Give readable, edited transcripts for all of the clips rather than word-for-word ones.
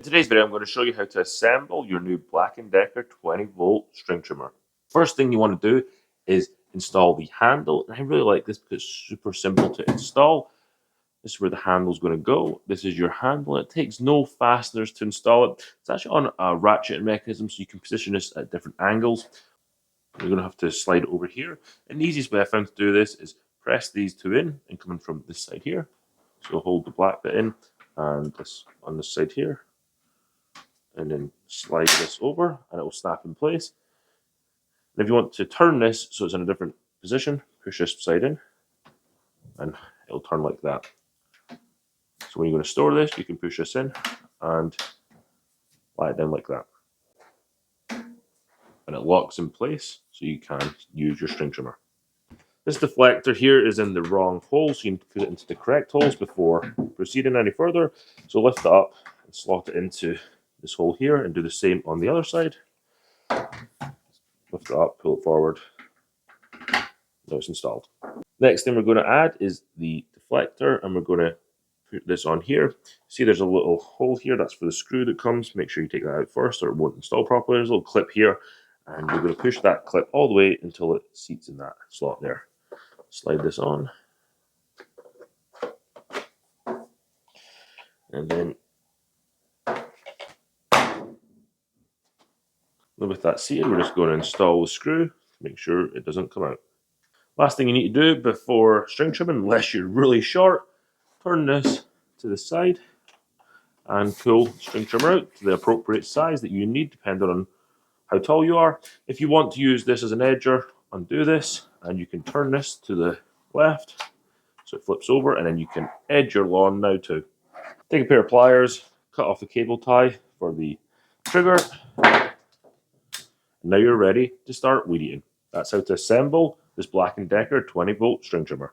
In today's video, I'm going to show you how to assemble your new Black & Decker 20-volt string trimmer. First thing you want to do is install the handle. And I really like this because it's super simple to install. This is where the handle is going to go. This is your handle. It takes no fasteners to install it. It's actually on a ratchet mechanism, so you can position this at different angles. You're going to have to slide it over here. And the easiest way I found to do this is press these two in and coming from this side here. So hold the black bit in and this on this side here. And then slide this over and it will snap in place. And if you want to turn this so it's in a different position, push this side in and it'll turn like that. So when you're going to store this, you can push this in and lie it down like that. And it locks in place so you can use your string trimmer. This deflector here is in the wrong hole, so you need to put it into the correct holes before proceeding any further. So lift it up and slot it into this hole here and do the same on the other side. Lift it up, pull it forward. Now it's installed. Next thing we're going to add is the deflector, and we're going to put this on here. See, there's a little hole here. That's for the screw that comes. Make sure you take that out first or it won't install properly. There's a little clip here, and we're going to push that clip all the way until it seats in that slot there. Slide this on. And then with that seated, we're just going to install the screw to make sure it doesn't come out. Last thing you need to do before string trimming, unless you're really short, turn this to the side and pull the string trimmer out to the appropriate size that you need, depending on how tall you are. If you want to use this as an edger, undo this, and you can turn this to the left so it flips over, and then you can edge your lawn now too. Take a pair of pliers, cut off the cable tie for the trigger. Now you're ready to start weed eating. That's how to assemble this Black & Decker 20-volt string trimmer.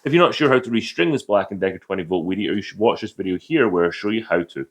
If you're not sure how to restring this Black & Decker 20-volt weed eater, you should watch this video here where I show you how to.